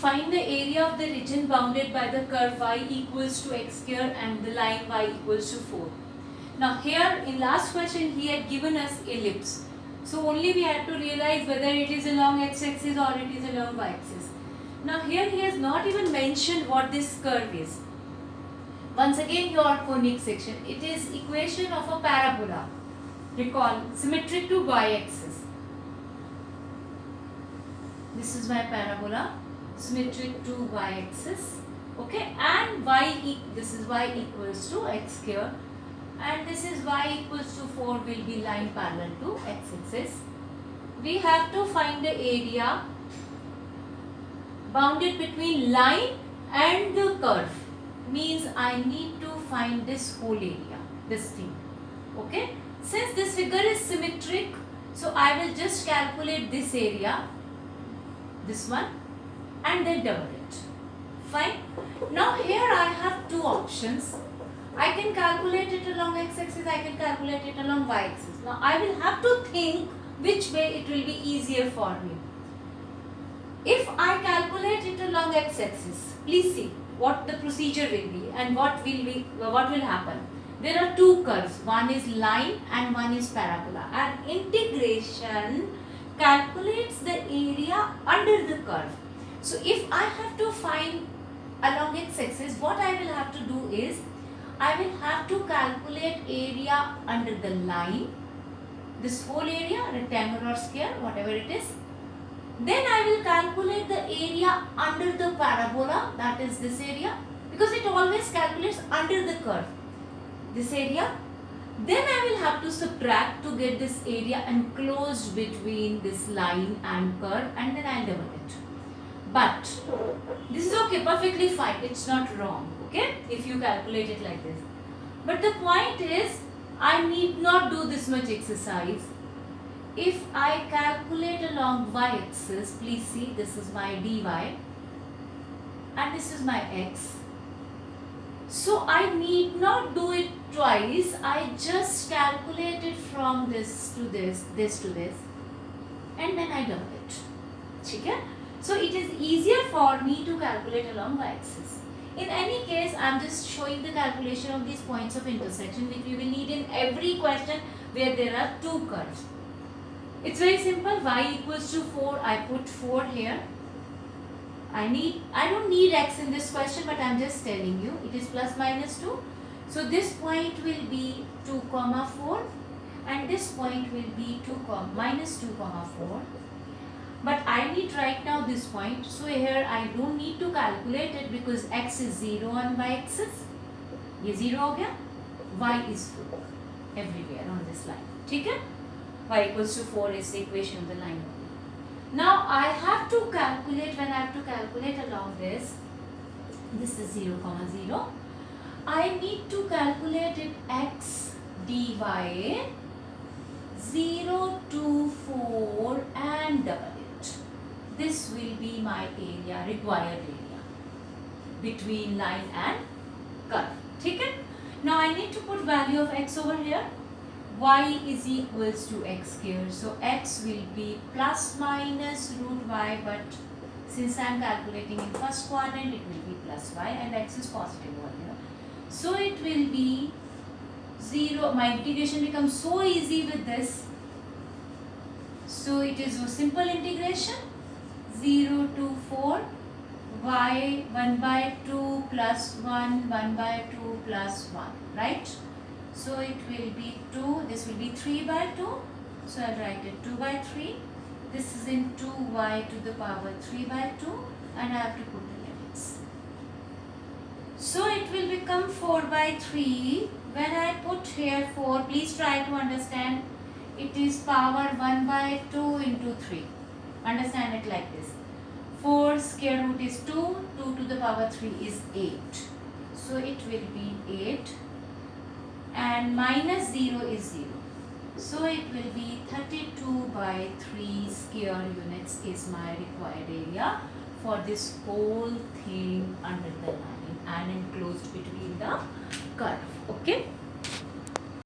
find the area of the region bounded by the curve y equals to x square and the line y equals to 4. Now here in last question he had given us ellipse. So only we had to realize whether it is along x-axis or it is along y-axis. Now here he has not even mentioned what this curve is. Once again your conic section. It is equation of a parabola. Recall, symmetric to y-axis. This is my parabola, symmetric to y-axis. Okay, and this is y equals to x square, and this is y equals to 4 will be line parallel to x-axis. We have to find the area bounded between line and the curve. Means I need to find this whole area, this thing. Okay, since this figure is symmetric, so I will just calculate this area, this one, and then double it. Fine. Now here I have two options. I can calculate it along x-axis, I can calculate it along y-axis. Now I will have to think which way it will be easier for me. If I calculate it along x-axis, please see what the procedure will be and what will happen. There are two curves, one is line and one is parabola, and integration calculates the area under the curve. So if I have to find along x-axis, what I will have to do is I will have to calculate area under the line, this whole area, rectangle or square, whatever it is. Then I will calculate the area under the parabola, that is this area, because it always calculates under the curve, this area. Then I will have to subtract to get this area enclosed between this line and curve, and then I will double it. But this is okay, perfectly fine, it's not wrong, okay, if you calculate it like this. But the point is, I need not do this much exercise. If I calculate along y-axis, please see, this is my dy and this is my x. So I need not do it twice, I just calculate it from this to this, this to this, and then I double it. Okay? So it is easier for me to calculate along y-axis. In any case, I am just showing the calculation of these points of intersection which we will need in every question where there are two curves. It's very simple, y equals to 4, I put 4 here. I don't need x in this question, but I am just telling you, it is plus minus 2. So this point will be 2 comma 4 and this point will be minus 2 comma 4. But I need right now this point, so here I don't need to calculate it because x is 0 on y-axis. ये 0 हो गया, y is 4 everywhere on this line. ठीक है? Y equals to 4 is the equation of the line. Now I have to calculate, when I have to calculate along this is 0 comma 0. I need to calculate it x dy 0 to 4 and double it. This will be my area, required area between line and curve. Okay? Now I need to put value of x over here. Y is equals to x square. So x will be plus minus root y, but since I am calculating in first quadrant, it will be plus y and x is positive over here. So it will be 0. My integration becomes so easy with this. So it is a simple integration. 0 to 4, y 1 by 2 plus 1, 1 by 2 plus 1, right? So it will be 2, this will be 3 by 2, so I will write it 2 by 3. This is in 2y to the power 3 by 2 and I have to put the limits. So it will become 4 by 3. When I put here 4, please try to understand, it is power 1 by 2 into 3. Understand it like this. 4 square root is 2, 2 to the power 3 is 8. So it will be 8 and minus 0 is 0. So it will be 32 by 3 square units is my required area for this whole thing under the line and enclosed between the curve. Okay.